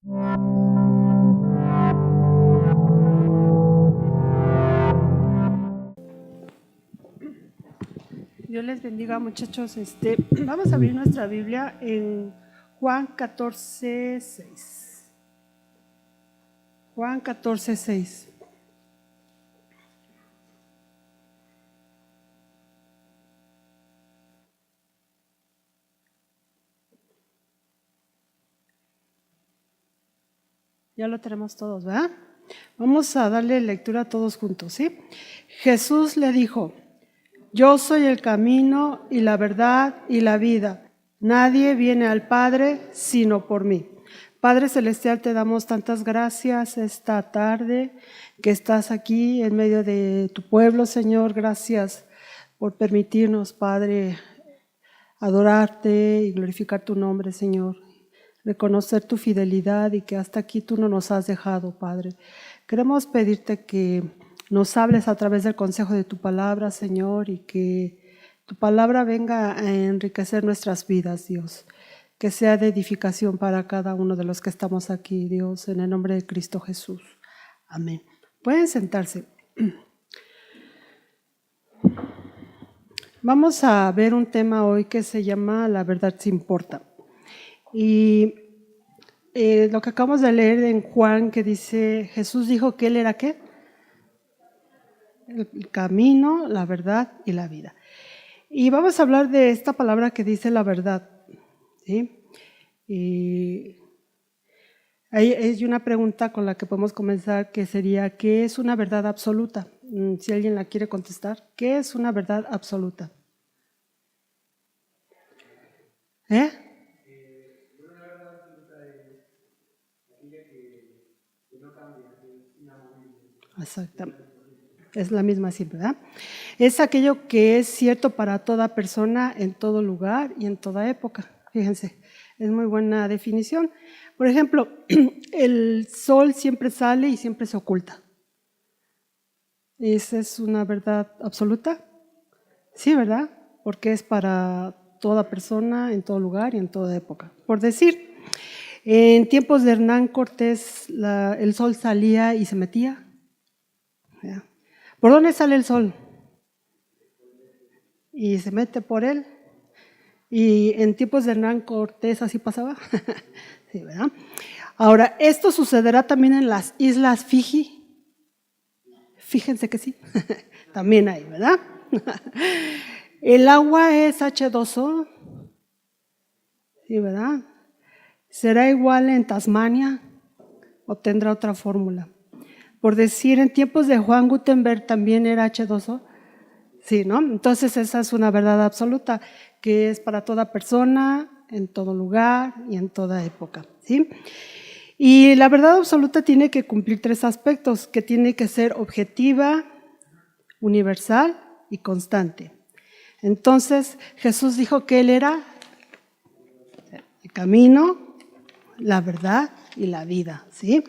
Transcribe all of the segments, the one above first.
Dios les bendiga, muchachos. Vamos a abrir nuestra Biblia en Juan 14:6. Juan 14:6. Ya lo tenemos todos, ¿verdad? Vamos a darle lectura a todos juntos, ¿sí? Jesús le dijo: yo soy el camino y la verdad y la vida. Nadie viene al Padre sino por mí. Padre Celestial, te damos tantas gracias esta tarde que estás aquí en medio de tu pueblo, Señor. Gracias por permitirnos, Padre, adorarte y glorificar tu nombre, Señor. Reconocer tu fidelidad y que hasta aquí tú no nos has dejado, Padre. Queremos pedirte que nos hables a través del consejo de tu palabra, Señor, y que tu palabra venga a enriquecer nuestras vidas, Dios. Que sea de edificación para cada uno de los que estamos aquí, Dios, en el nombre de Cristo Jesús. Amén. Pueden sentarse. Vamos a ver un tema hoy que se llama La verdad se importa. Y lo que acabamos de leer en Juan, que dice, Jesús dijo que Él era ¿qué? El camino, la verdad y la vida. Y vamos a hablar de esta palabra que dice la verdad, ¿sí? Y hay una pregunta con la que podemos comenzar, que sería, ¿qué es una verdad absoluta? Si alguien la quiere contestar, ¿qué es una verdad absoluta? ¿Eh? Una verdad absoluta es aquella que no cambia, que es inamovible. Exactamente. Es la misma siempre, ¿verdad? Es aquello que es cierto para toda persona, en todo lugar y en toda época. Fíjense, es muy buena definición. Por ejemplo, el sol siempre sale y siempre se oculta. ¿Esa es una verdad absoluta? Sí, ¿verdad? Porque es para toda persona, en todo lugar y en toda época. Por decir, en tiempos de Hernán Cortés, el sol salía y se metía. ¿Ya? ¿Por dónde sale el sol? Y se mete por él. Y en tiempos de Hernán Cortés así pasaba. Sí, ¿verdad? Ahora, esto sucederá también en las islas Fiji. Fíjense que sí. También hay, ¿verdad? El agua es H2O. Sí, ¿verdad? ¿Será igual en Tasmania o tendrá otra fórmula? Por decir, en tiempos de Juan Gutenberg también era H2O. Sí, ¿no? Entonces esa es una verdad absoluta, que es para toda persona, en todo lugar y en toda época, ¿sí? Y la verdad absoluta tiene que cumplir tres aspectos, que tiene que ser objetiva, universal y constante. Entonces Jesús dijo que Él era el camino, la verdad y la vida, ¿sí?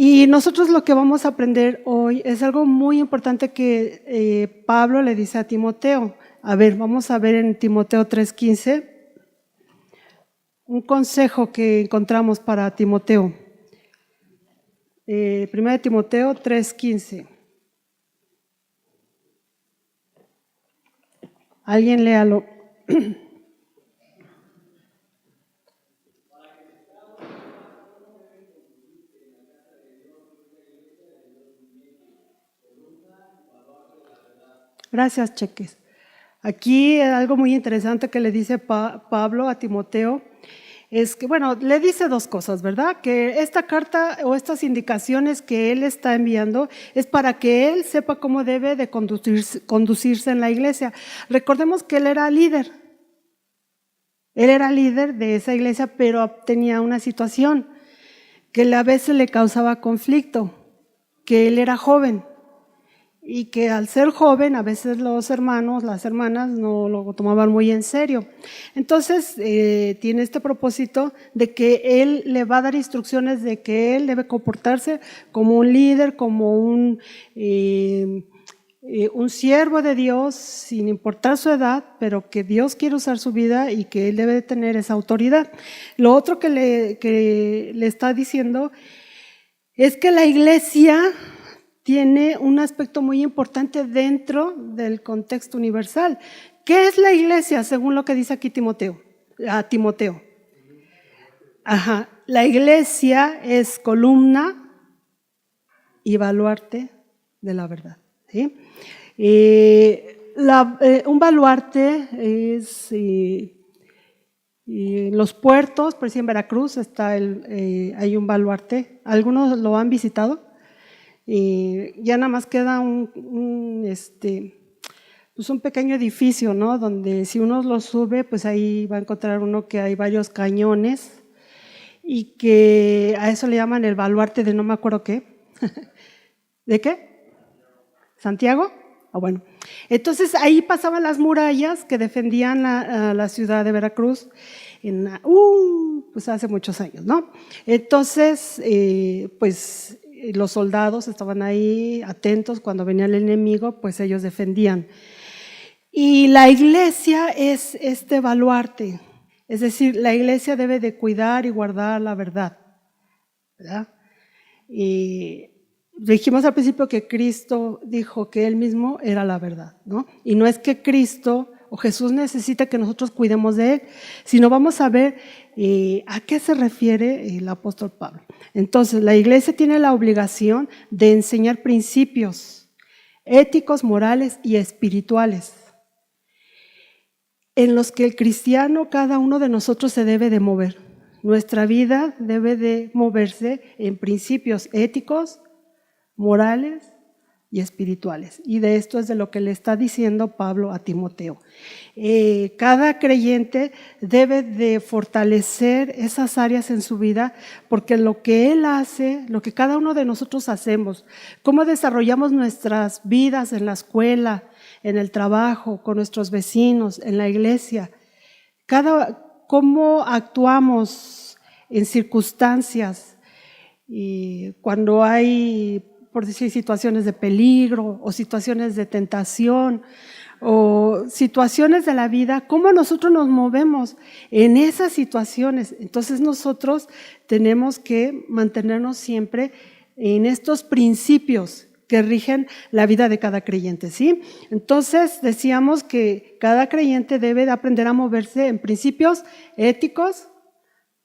Y nosotros lo que vamos a aprender hoy es algo muy importante que Pablo le dice a Timoteo. A ver, vamos a ver en Timoteo 3:15 un consejo que encontramos para Timoteo. 1 Timoteo 3:15. Alguien léalo. Gracias, Cheques. Aquí algo muy interesante que le dice Pablo a Timoteo es que, bueno, le dice dos cosas, ¿verdad? Que esta carta o estas indicaciones que él está enviando es para que él sepa cómo debe de conducirse en la iglesia. Recordemos que él era líder. Él era líder de esa iglesia, pero tenía una situación que a veces le causaba conflicto, que él era joven. Y que al ser joven, a veces los hermanos, las hermanas no lo tomaban muy en serio. Entonces, tiene este propósito de que él le va a dar instrucciones de que él debe comportarse como un líder, como un un siervo de Dios sin importar su edad, pero que Dios quiere usar su vida y que él debe de tener esa autoridad. Lo otro que le está diciendo es que la iglesia tiene un aspecto muy importante dentro del contexto universal. ¿Qué es la iglesia según lo que dice aquí Timoteo? Ajá, la iglesia es columna y baluarte de la verdad, ¿sí? Un baluarte es los puertos, por ejemplo en Veracruz hay un baluarte, algunos lo han visitado, ya nada más queda pues un pequeño edificio, ¿no? Donde si uno lo sube, pues ahí va a encontrar uno que hay varios cañones y que a eso le llaman el baluarte de no me acuerdo qué. ¿De qué? ¿Santiago? Bueno. Entonces ahí pasaban las murallas que defendían la ciudad de Veracruz pues hace muchos años, ¿no? Entonces, pues los soldados estaban ahí atentos cuando venía el enemigo, pues ellos defendían. Y la iglesia es este baluarte, es decir, la iglesia debe de cuidar y guardar la verdad, ¿verdad? Y dijimos al principio que Cristo dijo que Él mismo era la verdad, ¿no? Y no es que Cristo o Jesús necesita que nosotros cuidemos de Él, sino vamos a ver a qué se refiere el apóstol Pablo. Entonces, la iglesia tiene la obligación de enseñar principios éticos, morales y espirituales, en los que el cristiano, cada uno de nosotros se debe de mover. Nuestra vida debe de moverse en principios éticos, morales y espirituales. Y de esto es de lo que le está diciendo Pablo a Timoteo. Cada creyente debe de fortalecer esas áreas en su vida, porque lo que él hace, lo que cada uno de nosotros hacemos, cómo desarrollamos nuestras vidas en la escuela, en el trabajo, con nuestros vecinos, en la iglesia, cómo actuamos en circunstancias, y cuando hay, por decir, situaciones de peligro o situaciones de tentación o situaciones de la vida, cómo nosotros nos movemos en esas situaciones. Entonces nosotros tenemos que mantenernos siempre en estos principios que rigen la vida de cada creyente, ¿sí? Entonces decíamos que cada creyente debe de aprender a moverse en principios éticos,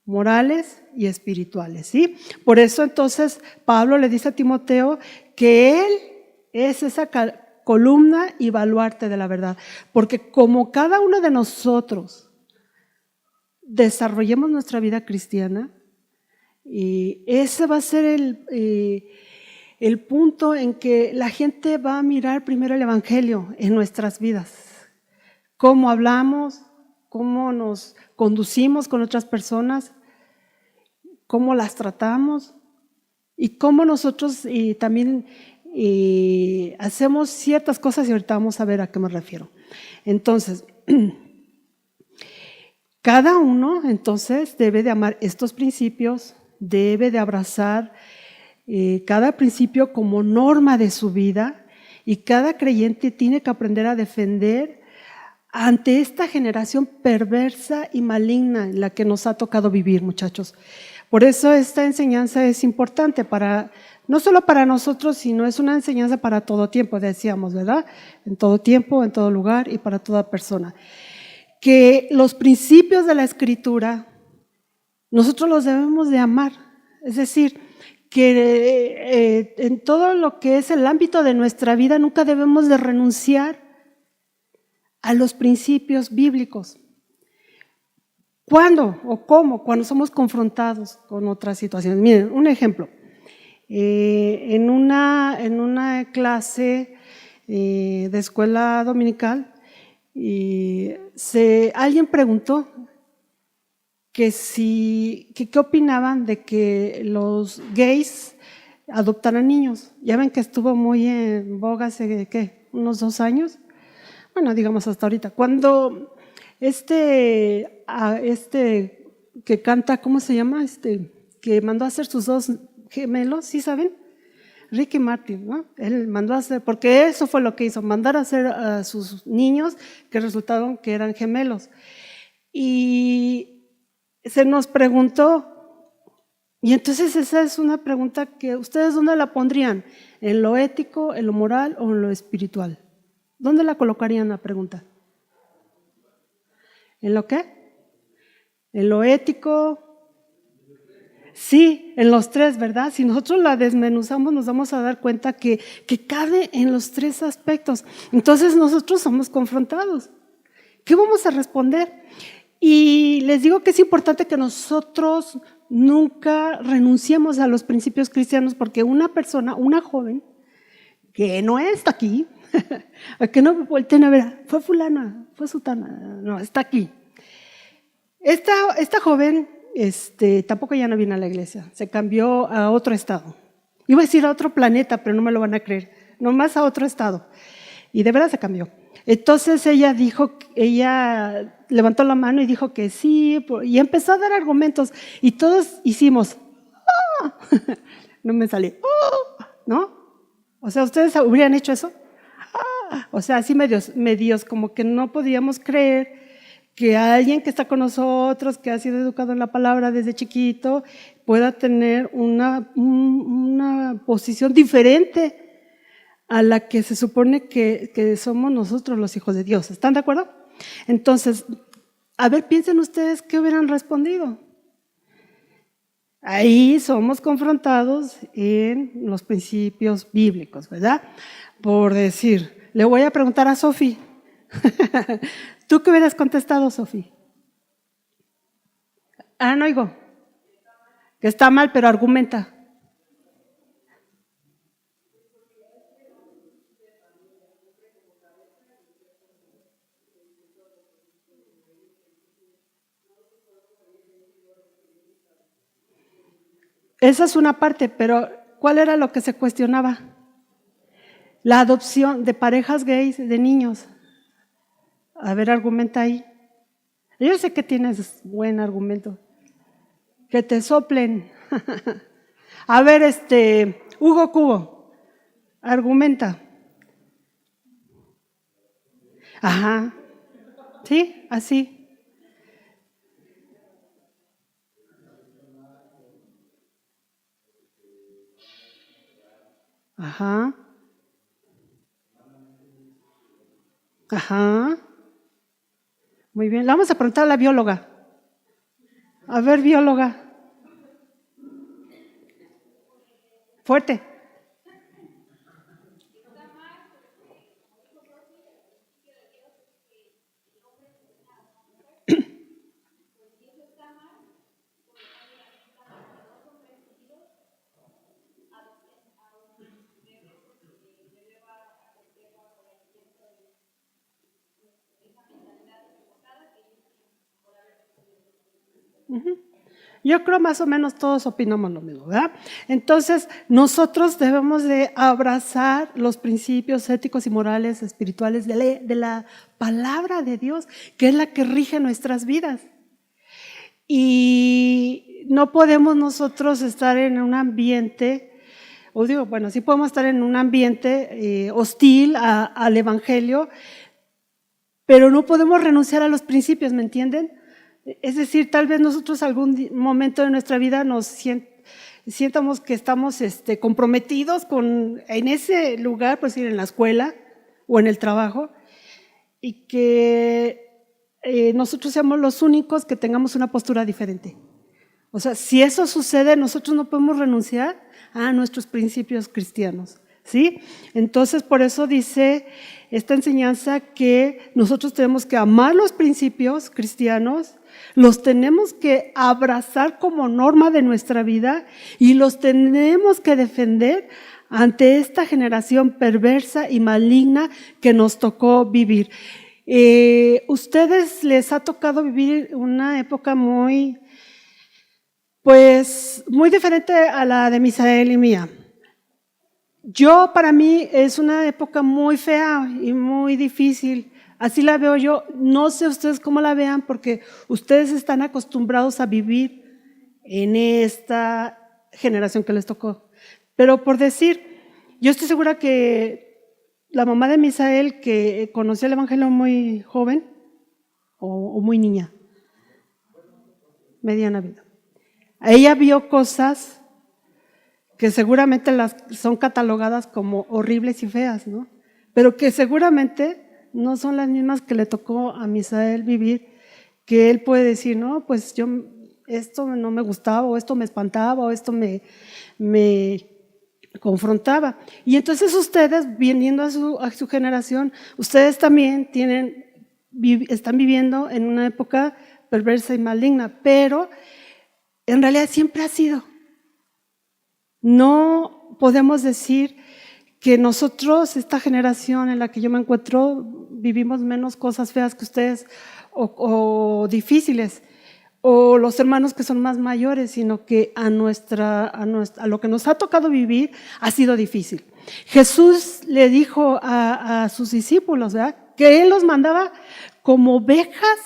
morales y espirituales, ¿sí? Por eso entonces Pablo le dice a Timoteo que él es esa columna y baluarte de la verdad, porque como cada uno de nosotros desarrollemos nuestra vida cristiana, y ese va a ser el punto en que la gente va a mirar primero el evangelio en nuestras vidas, cómo hablamos, cómo nos conducimos con otras personas, cómo las tratamos y cómo nosotros también hacemos ciertas cosas, y ahorita vamos a ver a qué me refiero. Entonces, cada uno entonces debe de amar estos principios, debe de abrazar cada principio como norma de su vida, y cada creyente tiene que aprender a defender ante esta generación perversa y maligna en la que nos ha tocado vivir, muchachos. Por eso esta enseñanza es importante no solo para nosotros, sino es una enseñanza para todo tiempo, decíamos, ¿verdad? En todo tiempo, en todo lugar y para toda persona. Que los principios de la Escritura nosotros los debemos de amar, es decir, que en todo lo que es el ámbito de nuestra vida nunca debemos de renunciar a los principios bíblicos. ¿Cuándo o cómo? Cuando somos confrontados con otras situaciones. Miren, un ejemplo. En una clase de escuela dominical, alguien preguntó que qué opinaban de que los gays adoptaran niños. Ya ven que estuvo muy en boga hace, ¿qué? Unos 2 años. Bueno, digamos hasta ahorita. Cuando que canta, ¿cómo se llama? Que mandó a hacer sus 2 gemelos, ¿sí saben? Ricky Martin, ¿no? Él mandó a hacer, porque eso fue lo que hizo, mandar a hacer a sus niños que resultaron que eran gemelos. Y se nos preguntó, y entonces esa es una pregunta que ustedes ¿dónde la pondrían? ¿En lo ético, en lo moral o en lo espiritual? ¿Dónde la colocarían la pregunta? ¿En lo qué? ¿En lo ético? Sí, en los tres, ¿verdad? Si nosotros la desmenuzamos nos vamos a dar cuenta que cabe en los tres aspectos. Entonces nosotros somos confrontados. ¿Qué vamos a responder? Y les digo que es importante que nosotros nunca renunciemos a los principios cristianos, porque una persona, una joven, que no está aquí, a que no volteen a ver, fue fulana, fue sutana, no, está aquí. Esta joven tampoco ya no viene a la iglesia, se cambió a otro estado. Iba a decir a otro planeta, pero no me lo van a creer, nomás a otro estado. Y de verdad se cambió. Entonces ella levantó la mano y dijo que sí, y empezó a dar argumentos, y todos hicimos, ¡ah! No me salió, ¡ah! ¿No? O sea, ¿ustedes hubieran hecho eso? ¡Ah! O sea, así medios, como que no podíamos creer que alguien que está con nosotros, que ha sido educado en la palabra desde chiquito, pueda tener una posición diferente a la que se supone que somos nosotros los hijos de Dios. ¿Están de acuerdo? Entonces, a ver, piensen ustedes qué hubieran respondido. Ahí somos confrontados en los principios bíblicos, ¿verdad? Por decir, le voy a preguntar a Sofi. ¿Tú qué hubieras contestado, Sofi? No oigo. Que está mal, pero argumenta. Esa es una parte, pero ¿cuál era lo que se cuestionaba? La adopción de parejas gays de niños. A ver, argumenta ahí. Yo sé que tienes buen argumento. Que te soplen. A ver, Hugo Cubo, argumenta. Ajá. ¿Sí? Así. Ajá. Ajá. Muy bien. Le vamos a preguntar a la bióloga. A ver, bióloga. Fuerte. Yo creo más o menos todos opinamos lo mismo, ¿verdad? Entonces, nosotros debemos de abrazar los principios éticos y morales, espirituales de la palabra de Dios, que es la que rige nuestras vidas. Y no podemos nosotros estar en un ambiente, sí podemos estar en un ambiente hostil al evangelio, pero no podemos renunciar a los principios, ¿me entienden? Es decir, tal vez nosotros algún momento de nuestra vida nos sientamos que estamos comprometidos en ese lugar, pues ir en la escuela o en el trabajo, y que nosotros seamos los únicos que tengamos una postura diferente. O sea, si eso sucede, nosotros no podemos renunciar a nuestros principios cristianos, ¿sí? Entonces, por eso dice esta enseñanza que nosotros tenemos que amar los principios cristianos, los tenemos que abrazar como norma de nuestra vida y los tenemos que defender ante esta generación perversa y maligna que nos tocó vivir. ¿Ustedes les ha tocado vivir una época muy diferente a la de Misael y mía? Para mí es una época muy fea y muy difícil. Así la veo yo. No sé ustedes cómo la vean, porque ustedes están acostumbrados a vivir en esta generación que les tocó. Pero por decir, Yo estoy segura que la mamá de Misael, que conoció el Evangelio muy joven o muy niña, mediana vida, ella vio cosas que seguramente son catalogadas como horribles y feas, ¿no? Pero que seguramente no son las mismas que le tocó a Misael vivir, que él puede decir, no, pues esto no me gustaba, o esto me espantaba, o esto me confrontaba. Y entonces ustedes, viniendo a su generación, ustedes también están viviendo en una época perversa y maligna, pero en realidad siempre ha sido. No podemos decir que nosotros, esta generación en la que yo me encuentro, vivimos menos cosas feas que ustedes o difíciles, o los hermanos que son más mayores, sino que a lo que nos ha tocado vivir ha sido difícil. Jesús le dijo a sus discípulos, ¿verdad?, que Él los mandaba como ovejas,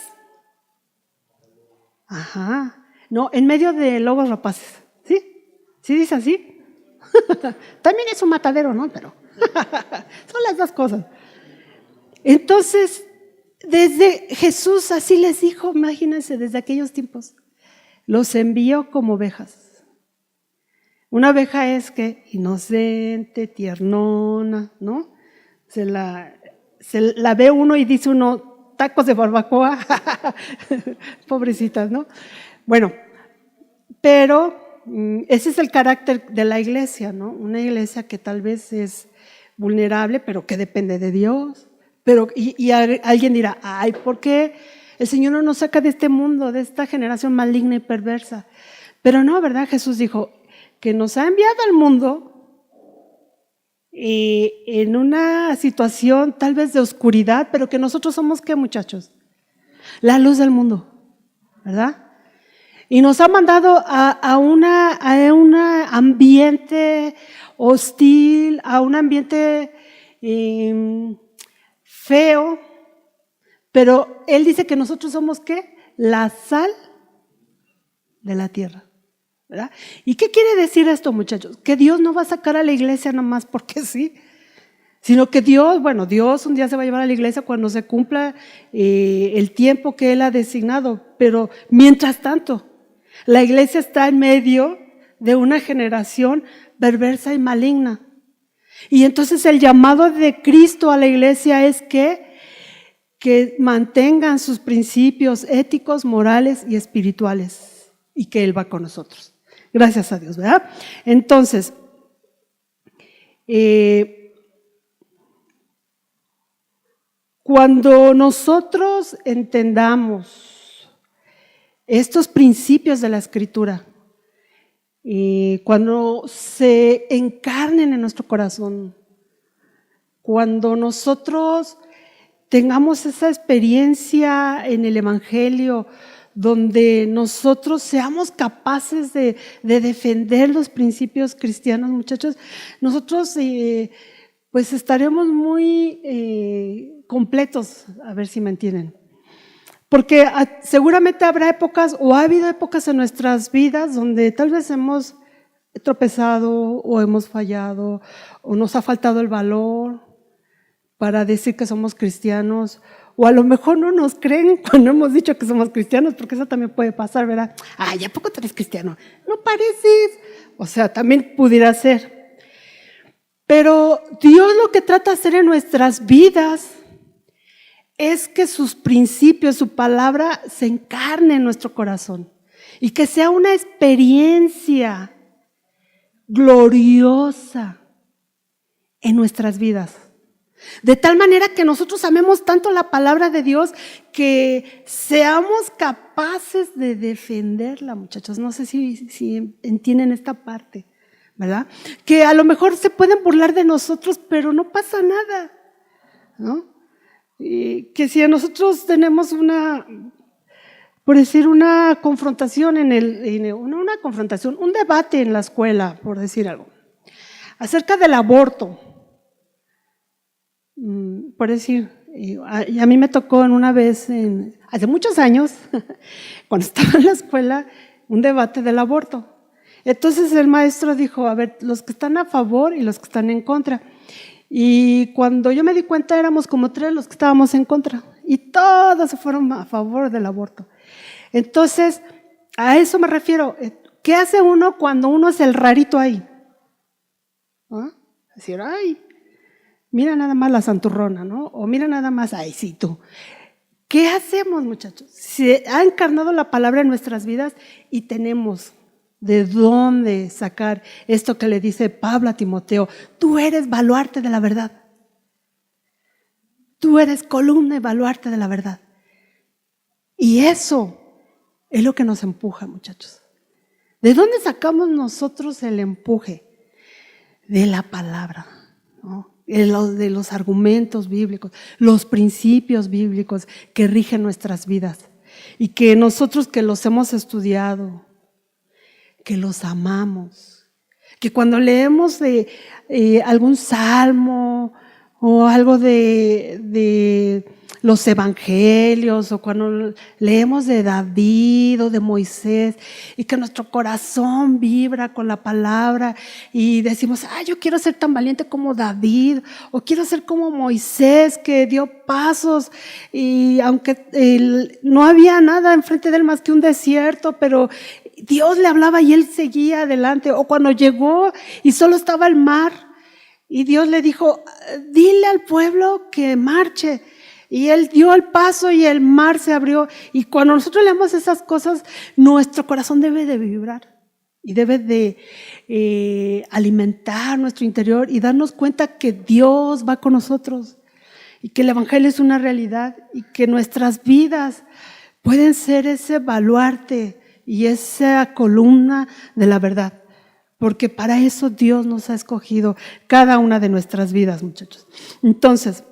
no, en medio de lobos rapaces, ¿sí? ¿Sí dice así? También es un matadero, ¿no? Pero son las dos cosas. Entonces, desde Jesús así les dijo, imagínense, desde aquellos tiempos, los envió como ovejas. Una oveja es que inocente, tiernona, ¿no? Se la ve uno y dice uno, tacos de barbacoa, pobrecitas, ¿no? Bueno, pero ese es el carácter de la iglesia, ¿no? Una iglesia que tal vez es vulnerable, pero que depende de Dios. Y alguien dirá, ay, ¿por qué el Señor no nos saca de este mundo, de esta generación maligna y perversa? Pero no, ¿verdad? Jesús dijo que nos ha enviado al mundo en una situación tal vez de oscuridad, pero que nosotros somos, ¿qué, muchachos? La luz del mundo, ¿verdad? Y nos ha mandado a un ambiente hostil, a un ambiente feo, pero Él dice que nosotros somos, ¿qué? La sal de la tierra, ¿verdad? ¿Y qué quiere decir esto, muchachos? Que Dios no va a sacar a la iglesia nomás porque sí, sino que Dios un día se va a llevar a la iglesia cuando se cumpla el tiempo que Él ha designado, pero mientras tanto, la iglesia está en medio de una generación perversa y maligna. Y entonces el llamado de Cristo a la iglesia es que mantengan sus principios éticos, morales y espirituales, y que Él va con nosotros. Gracias a Dios, ¿verdad? Entonces, cuando nosotros entendamos estos principios de la Escritura, cuando se encarnen en nuestro corazón, cuando nosotros tengamos esa experiencia en el Evangelio, donde nosotros seamos capaces de defender los principios cristianos, muchachos, nosotros pues estaremos muy completos, a ver si me entienden. Porque seguramente habrá épocas o ha habido épocas en nuestras vidas donde tal vez hemos tropezado o hemos fallado o nos ha faltado el valor para decir que somos cristianos, o a lo mejor no nos creen cuando hemos dicho que somos cristianos, porque eso también puede pasar, ¿verdad? Ay, ¿a poco tú eres cristiano? No pareces. O sea, también pudiera ser. Pero Dios lo que trata de hacer en nuestras vidas es que sus principios, su palabra se encarne en nuestro corazón y que sea una experiencia gloriosa en nuestras vidas. De tal manera que nosotros amemos tanto la palabra de Dios que seamos capaces de defenderla, muchachos. No sé si entienden esta parte, ¿verdad? Que a lo mejor se pueden burlar de nosotros, pero no pasa nada, ¿no? Y que si a nosotros tenemos una confrontación un debate en la escuela, por decir algo, acerca del aborto, por decir, a mí me tocó una vez, hace muchos años, cuando estaba en la escuela, un debate del aborto. Entonces el maestro dijo, a ver, los que están a favor y los que están en contra. Y cuando yo me di cuenta éramos como 3 los que estábamos en contra y todos se fueron a favor del aborto. Entonces, a eso me refiero. ¿Qué hace uno cuando uno es el rarito ahí? ¿Ah? Decir, ay, mira nada más la santurrona, ¿no? O mira nada más, ay, sí, tú. ¿Qué hacemos, muchachos? Se ha encarnado la palabra en nuestras vidas y tenemos de dónde sacar esto que le dice Pablo a Timoteo. Tú eres baluarte de la verdad. Tú eres columna y baluarte de la verdad. Y eso es lo que nos empuja, muchachos. ¿De dónde sacamos nosotros el empuje? De la palabra, ¿no? De los argumentos bíblicos, los principios bíblicos que rigen nuestras vidas y que nosotros que los hemos estudiado, que los amamos, que cuando leemos de algún salmo o algo de los evangelios o cuando leemos de David o de Moisés y que nuestro corazón vibra con la palabra y decimos, yo quiero ser tan valiente como David o quiero ser como Moisés que dio pasos y aunque no había nada enfrente de él más que un desierto, pero Dios le hablaba y él seguía adelante. O cuando llegó y solo estaba el mar y Dios le dijo, dile al pueblo que marche. Y él dio el paso y el mar se abrió. Y cuando nosotros leemos esas cosas, nuestro corazón debe de vibrar y debe de alimentar nuestro interior y darnos cuenta que Dios va con nosotros y que el evangelio es una realidad y que nuestras vidas pueden ser ese baluarte y esa columna de la verdad. Porque para eso Dios nos ha escogido cada una de nuestras vidas, muchachos. Entonces,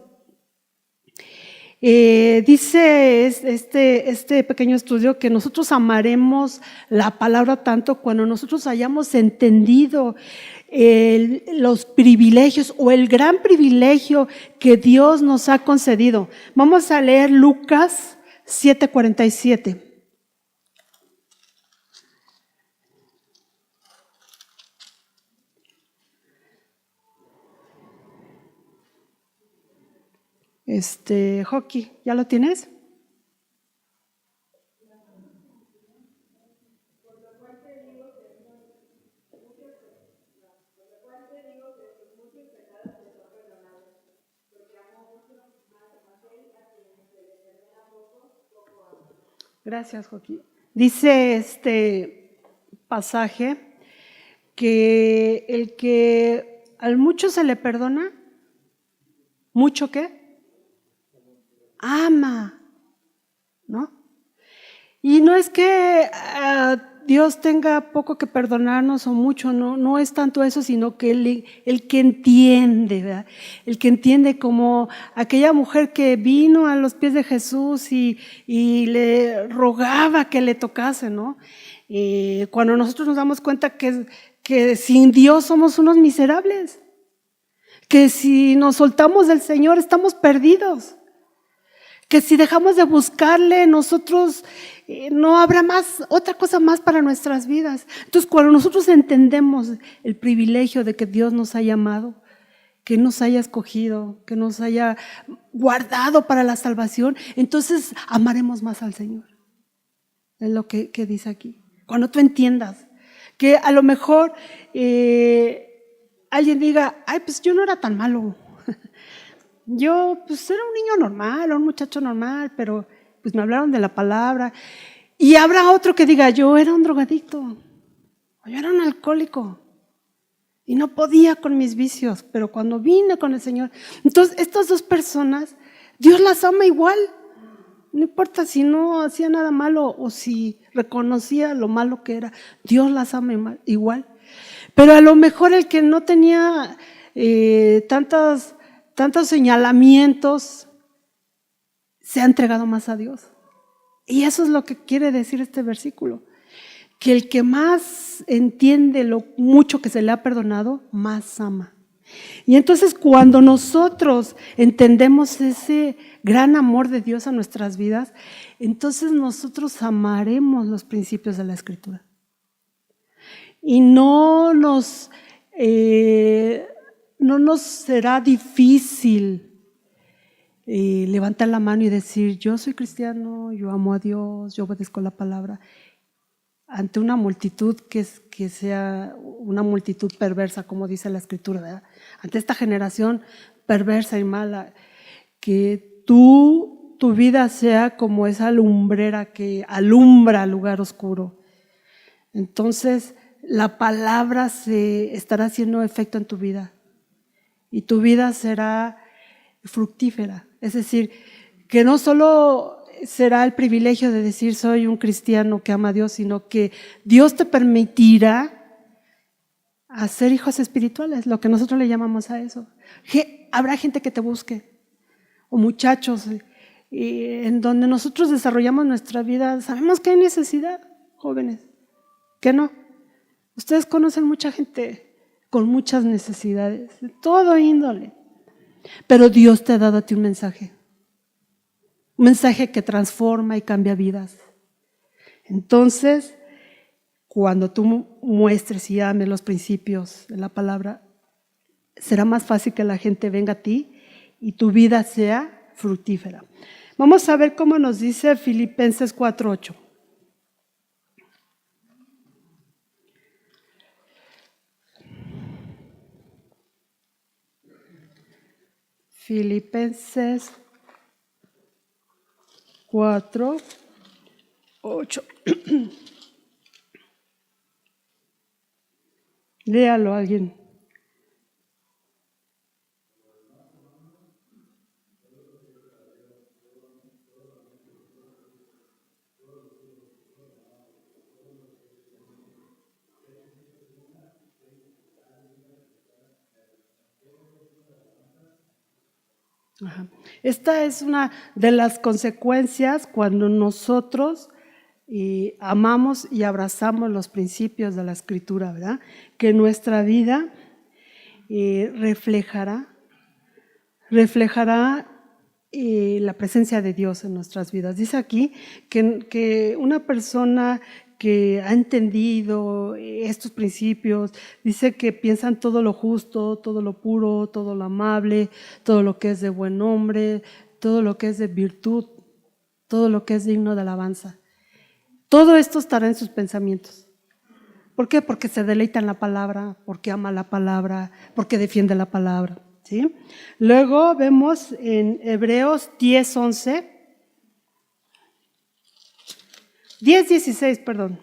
dice este pequeño estudio que nosotros amaremos la palabra tanto cuando nosotros hayamos entendido los privilegios o el gran privilegio que Dios nos ha concedido. Vamos a leer Lucas 7:47. Joaquín, ¿ya lo tienes? Gracias, Joaquín. Dice este pasaje que el que al mucho se le perdona, ¿mucho qué? Ama, ¿no? Y no es que Dios tenga poco que perdonarnos o mucho, no es tanto eso, sino que el que entiende, ¿verdad? El que entiende como aquella mujer que vino a los pies de Jesús y le rogaba que le tocase, ¿no? Cuando nosotros nos damos cuenta que sin Dios somos unos miserables, que si nos soltamos del Señor estamos perdidos, que si dejamos de buscarle nosotros no habrá más, otra cosa más para nuestras vidas. Entonces cuando nosotros entendemos el privilegio de que Dios nos haya amado, que nos haya escogido, que nos haya guardado para la salvación, entonces amaremos más al Señor. Es lo que dice aquí. Cuando tú entiendas que a lo mejor alguien diga, pues yo no era tan malo. Yo pues era un niño normal, un muchacho normal, pero pues me hablaron de la palabra. Y habrá otro que diga, yo era un drogadicto, yo era un alcohólico y no podía con mis vicios, pero cuando vine con el Señor. Entonces estas dos personas, Dios las ama igual. No importa si no hacía nada malo o si reconocía lo malo que era, Dios las ama igual. Pero a lo mejor el que no tenía tantos señalamientos se ha entregado más a Dios. Y eso es lo que quiere decir este versículo, que el que más entiende lo mucho que se le ha perdonado, más ama. Y entonces cuando nosotros entendemos ese gran amor de Dios a nuestras vidas, entonces nosotros amaremos los principios de la Escritura. y no nos será difícil levantar la mano y decir, yo soy cristiano, yo amo a Dios, yo obedezco la palabra, ante una multitud que sea una multitud perversa, como dice la Escritura, ¿verdad? Ante esta generación perversa y mala, que tu vida sea como esa lumbrera que alumbra el lugar oscuro. Entonces, la palabra estará haciendo efecto en tu vida y tu vida será fructífera. Es decir, que no solo será el privilegio de decir soy un cristiano que ama a Dios, sino que Dios te permitirá hacer hijos espirituales, lo que nosotros le llamamos a eso. Habrá gente que te busque, o muchachos, en donde nosotros desarrollamos nuestra vida. Sabemos que hay necesidad, jóvenes, que no. Ustedes conocen mucha gente con muchas necesidades, de todo índole. Pero Dios te ha dado a ti un mensaje que transforma y cambia vidas. Entonces, cuando tú muestres y ames los principios de la palabra, será más fácil que la gente venga a ti y tu vida sea fructífera. Vamos a ver cómo nos dice Filipenses 4:8. Filipenses 4:8. Léalo alguien. Ajá. Esta es una de las consecuencias cuando nosotros amamos y abrazamos los principios de la Escritura, ¿verdad? Que nuestra vida reflejará la presencia de Dios en nuestras vidas. Dice aquí que una persona que ha entendido estos principios, dice que piensan todo lo justo, todo lo puro, todo lo amable, todo lo que es de buen nombre, todo lo que es de virtud, todo lo que es digno de alabanza. Todo esto estará en sus pensamientos. ¿Por qué? Porque se deleita en la palabra, porque ama la palabra, porque defiende la palabra, ¿sí? Luego vemos en Hebreos 10:11, 10:16, perdón.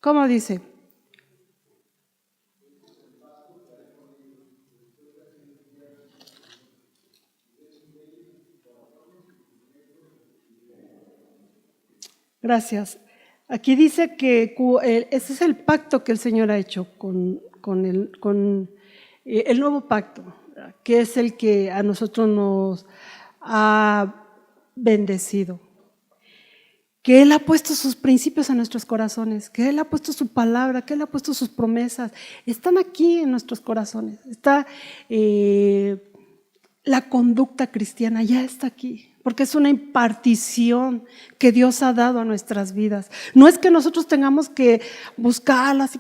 ¿Cómo dice? Gracias. Aquí dice que ese es el pacto que el Señor ha hecho con el nuevo pacto, que es el que a nosotros nos ha bendecido. Que Él ha puesto sus principios en nuestros corazones, que Él ha puesto su palabra, que Él ha puesto sus promesas. Están aquí en nuestros corazones. Está la conducta cristiana, ya está aquí. Porque es una impartición que Dios ha dado a nuestras vidas. No es que nosotros tengamos que buscarlas y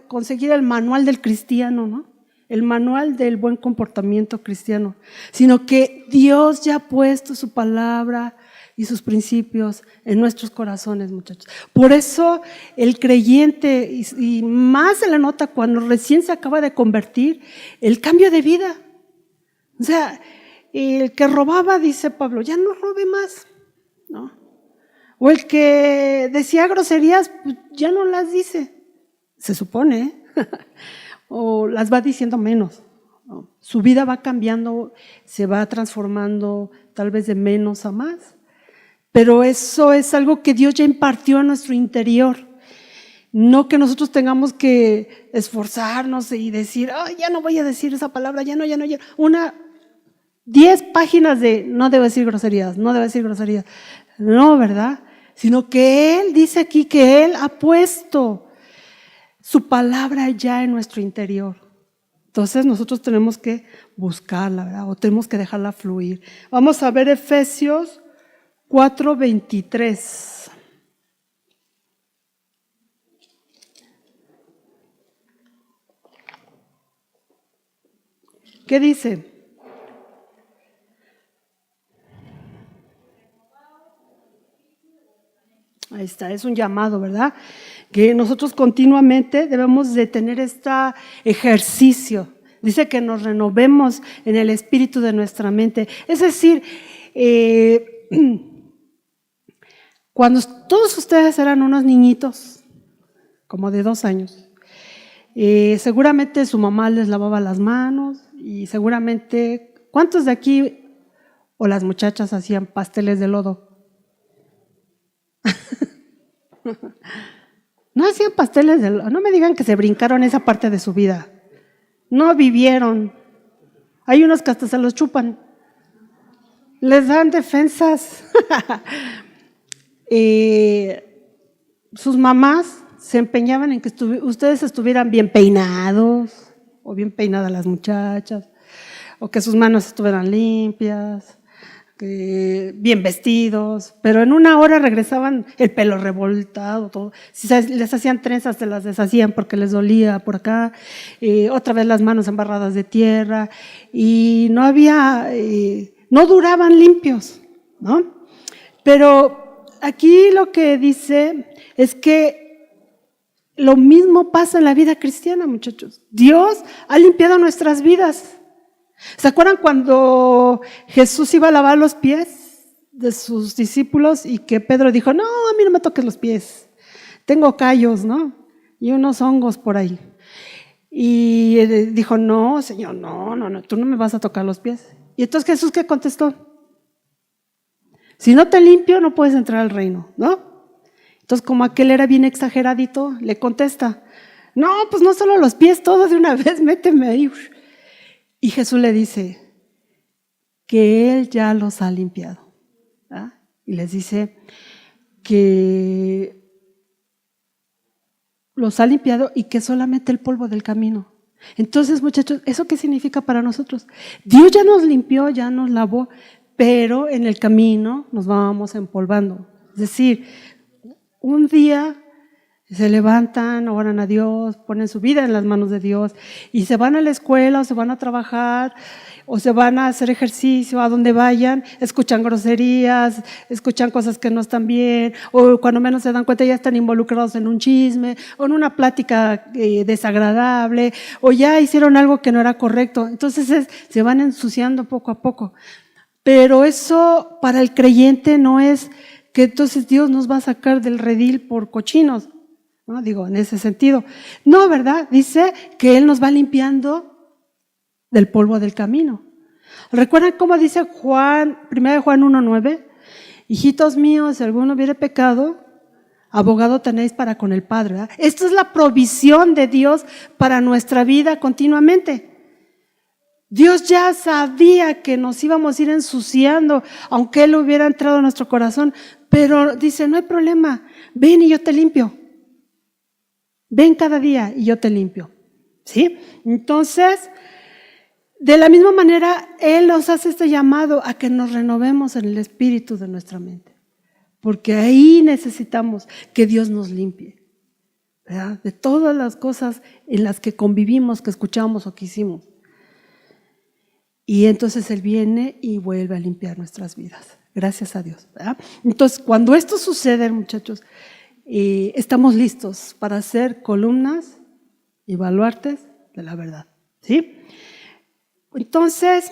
conseguir el manual del cristiano, ¿no? El manual del buen comportamiento cristiano, sino que Dios ya ha puesto su palabra y sus principios en nuestros corazones, muchachos. Por eso el creyente, y más se la nota cuando recién se acaba de convertir, el cambio de vida. O sea, el que robaba, dice Pablo, ya no robe más, ¿no? O el que decía groserías, pues ya no las dice, se supone, o las va diciendo menos, ¿no? Su vida va cambiando, se va transformando tal vez de menos a más, pero eso es algo que Dios ya impartió a nuestro interior. No que nosotros tengamos que esforzarnos y decir, oh, ya no voy a decir esa palabra, ya no. 10 páginas de no debo decir groserías, no debo decir groserías. No, ¿verdad? Sino que Él dice aquí que Él ha puesto su palabra ya en nuestro interior. Entonces nosotros tenemos que buscarla, ¿verdad? O tenemos que dejarla fluir. Vamos a ver Efesios 4:23. ¿Qué dice? Ahí está, es un llamado, ¿verdad? Que nosotros continuamente debemos de tener este ejercicio. Dice que nos renovemos en el espíritu de nuestra mente. Es decir, cuando todos ustedes eran unos niñitos, como de 2 años, seguramente su mamá les lavaba las manos y seguramente, ¿cuántos de aquí o las muchachas hacían pasteles de lodo? No hacían pasteles de lodo, no me digan que se brincaron esa parte de su vida, no vivieron. Hay unos que hasta se los chupan, les dan defensas. Sus mamás se empeñaban en que ustedes estuvieran bien peinados, o bien peinadas las muchachas, o que sus manos estuvieran limpias, bien vestidos, pero en una hora regresaban el pelo revoltado, todo. Si les hacían trenzas, se las deshacían porque les dolía por acá, otra vez las manos embarradas de tierra, y no duraban limpios, ¿no? Pero aquí lo que dice es que lo mismo pasa en la vida cristiana, muchachos. Dios ha limpiado nuestras vidas. ¿Se acuerdan cuando Jesús iba a lavar los pies de sus discípulos y que Pedro dijo, no, a mí no me toques los pies, tengo callos, ¿no? Y unos hongos por ahí. Y dijo, no, Señor, no, tú no me vas a tocar los pies. Y entonces Jesús, ¿qué contestó? Si no te limpio, no puedes entrar al reino, ¿no? Entonces, como aquel era bien exageradito, le contesta, no, pues no solo los pies, todos de una vez, méteme ahí. Y Jesús le dice que Él ya los ha limpiado, ¿verdad? Y les dice que los ha limpiado y que solamente el polvo del camino. Entonces, muchachos, ¿eso qué significa para nosotros? Dios ya nos limpió, ya nos lavó, pero en el camino nos vamos empolvando. Es decir, un día se levantan, oran a Dios, ponen su vida en las manos de Dios y se van a la escuela o se van a trabajar o se van a hacer ejercicio, a donde vayan, escuchan groserías, escuchan cosas que no están bien, o cuando menos se dan cuenta ya están involucrados en un chisme o en una plática desagradable, o ya hicieron algo que no era correcto. Entonces se van ensuciando poco a poco. Pero eso para el creyente no es que entonces Dios nos va a sacar del redil por cochinos, ¿no? Digo, en ese sentido. No, ¿verdad? Dice que Él nos va limpiando del polvo del camino. ¿Recuerdan cómo dice 1 Juan 1:9? Hijitos míos, si alguno hubiere pecado, abogado tenéis para con el Padre, ¿verdad? Esto es la provisión de Dios para nuestra vida continuamente. Dios ya sabía que nos íbamos a ir ensuciando, aunque Él hubiera entrado a nuestro corazón, pero dice, no hay problema, ven y yo te limpio. Ven cada día y yo te limpio. ¿Sí? Entonces, de la misma manera, Él nos hace este llamado a que nos renovemos en el espíritu de nuestra mente, porque ahí necesitamos que Dios nos limpie, ¿verdad? De todas las cosas en las que convivimos, que escuchamos o que hicimos. Y entonces Él viene y vuelve a limpiar nuestras vidas. Gracias a Dios, ¿verdad? Entonces, cuando esto sucede, muchachos, estamos listos para ser columnas y baluartes de la verdad, ¿sí? Entonces,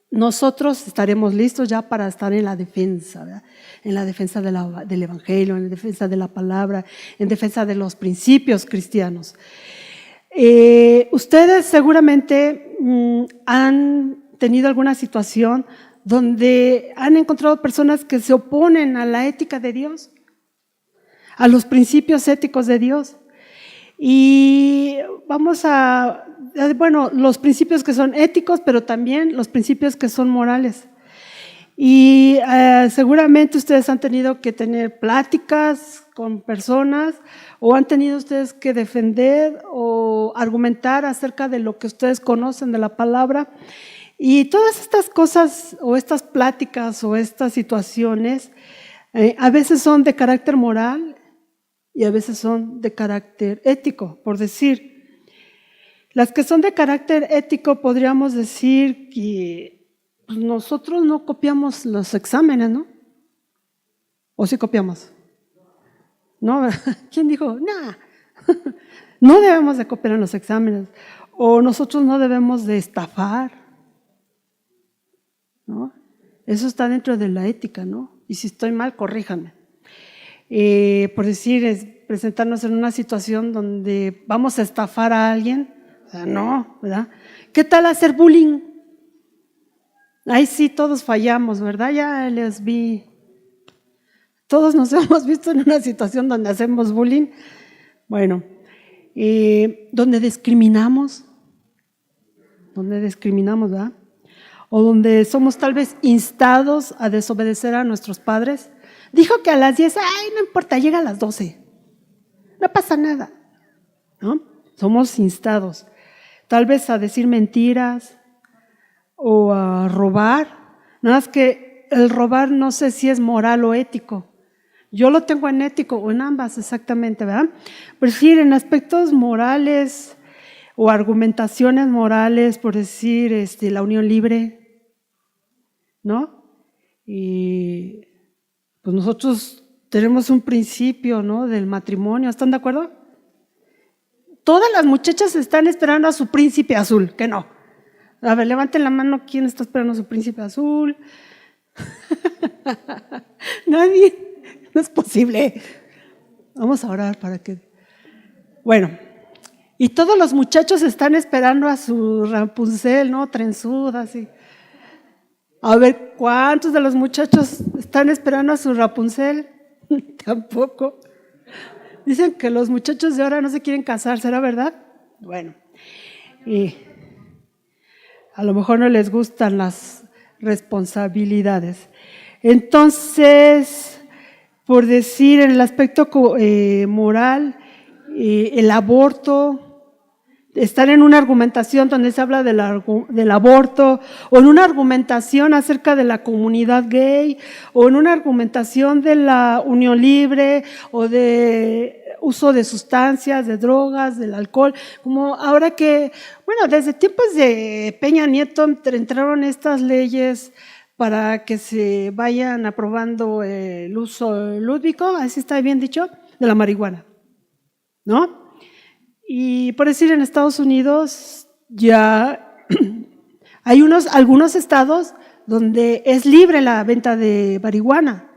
nosotros estaremos listos ya para estar en la defensa, ¿verdad? En la defensa del Evangelio, en la defensa de la palabra, en defensa de los principios cristianos. Ustedes seguramente han tenido alguna situación donde han encontrado personas que se oponen a la ética de Dios, a los principios éticos de Dios. Y los principios que son éticos, pero también los principios que son morales. Y seguramente ustedes han tenido que tener pláticas con personas o han tenido ustedes que defender o argumentar acerca de lo que ustedes conocen de la palabra. Y todas estas cosas o estas pláticas o estas situaciones a veces son de carácter moral y a veces son de carácter ético. Por decir, Las que son de carácter ético, podríamos decir que pues, nosotros no copiamos los exámenes, ¿no? ¿O sí copiamos? ¿No? ¿Quién dijo? Nah. No debemos de copiar en los exámenes. O nosotros no debemos de estafar, ¿no? Eso está dentro de la ética, ¿no? Y si estoy mal, corríjanme. Por decir, es presentarnos en una situación donde vamos a estafar a alguien, o sea, no, ¿verdad? ¿Qué tal hacer bullying? Ahí sí todos fallamos, ¿verdad? Ya les vi. Todos nos hemos visto en una situación donde hacemos bullying. Bueno, donde discriminamos, ¿verdad? O donde somos tal vez instados a desobedecer a nuestros padres. Dijo que a las 10, ay, no importa, llega a las 12. No pasa nada, ¿no? Somos instados, tal vez a decir mentiras o a robar. Nada más que el robar no sé si es moral o ético. Yo lo tengo en ético o en ambas exactamente, ¿verdad? Por decir, en aspectos morales o argumentaciones morales, por decir, la unión libre, ¿no? Y pues nosotros tenemos un principio, ¿no? Del matrimonio, ¿están de acuerdo? Todas las muchachas están esperando a su príncipe azul, que no. A ver, levanten la mano, ¿quién está esperando a su príncipe azul? Nadie, no es posible. Vamos a orar para que… Bueno, y todos los muchachos están esperando a su Rapunzel, ¿no? Trenzuda, así. A ver, ¿cuántos de los muchachos están esperando a su Rapunzel? Tampoco. Dicen que los muchachos de ahora no se quieren casar, ¿será verdad? Bueno, y a lo mejor no les gustan las responsabilidades. Entonces, por decir, en el aspecto moral, el aborto, estar en una argumentación donde se habla del aborto, o en una argumentación acerca de la comunidad gay, o en una argumentación de la unión libre, o de uso de sustancias, de drogas, del alcohol, como ahora que, bueno, desde tiempos de Peña Nieto entraron estas leyes para que se vayan aprobando el uso lúdico, así está bien dicho, de la marihuana, ¿no? Y por decir, en Estados Unidos ya hay algunos estados donde es libre la venta de marihuana.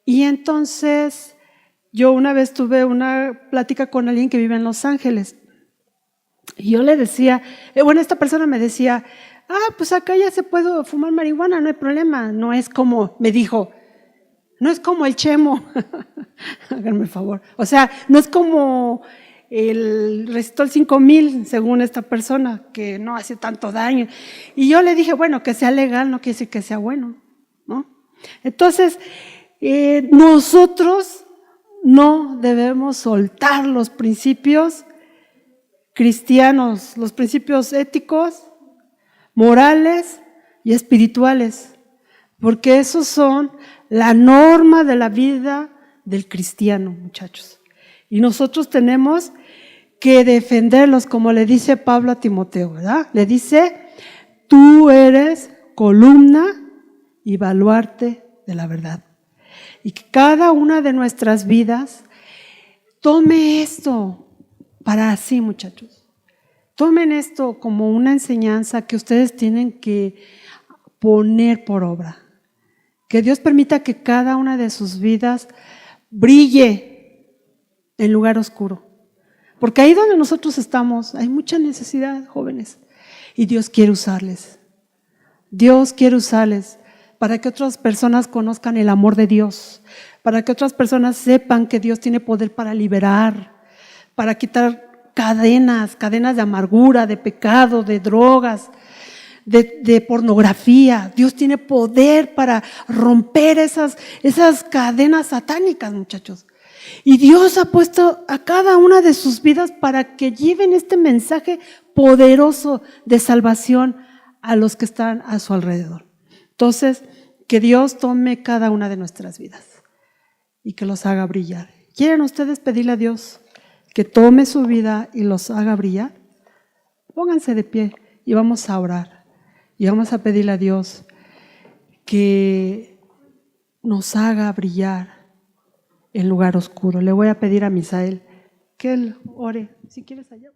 Y entonces yo una vez tuve una plática con alguien que vive en Los Ángeles. Y yo le decía, bueno, esta persona me decía, pues acá ya se puede fumar marihuana, no hay problema. No es como, me dijo, no es como el Chemo. Háganme el favor. O sea, no es como el Resistol 5000, según esta persona, que no hace tanto daño. Y yo le dije, bueno, que sea legal no quiere decir que sea bueno, ¿no? Entonces, nosotros no debemos soltar los principios cristianos, los principios éticos, morales y espirituales, porque esos son la norma de la vida del cristiano, muchachos. Y nosotros tenemos que defenderlos, como le dice Pablo a Timoteo, ¿verdad? Le dice, tú eres columna y baluarte de la verdad. Y que cada una de nuestras vidas tome esto para sí, muchachos. Tomen esto como una enseñanza que ustedes tienen que poner por obra. Que Dios permita que cada una de sus vidas brille en lugar oscuro. Porque ahí donde nosotros estamos hay mucha necesidad, jóvenes. Y Dios quiere usarles. Dios quiere usarles para que otras personas conozcan el amor de Dios, para que otras personas sepan que Dios tiene poder para liberar, para quitar cadenas de amargura, de pecado, de drogas, de pornografía. Dios tiene poder para romper esas cadenas satánicas, muchachos. Y Dios ha puesto a cada una de sus vidas para que lleven este mensaje poderoso de salvación a los que están a su alrededor. Entonces, que Dios tome cada una de nuestras vidas y que los haga brillar. ¿Quieren ustedes pedirle a Dios que tome su vida y los haga brillar? pónganse de pie y vamos a orar. Y vamos a pedirle a Dios que nos haga brillar el lugar oscuro. Le voy a pedir a Misael que él ore, si quieres allá.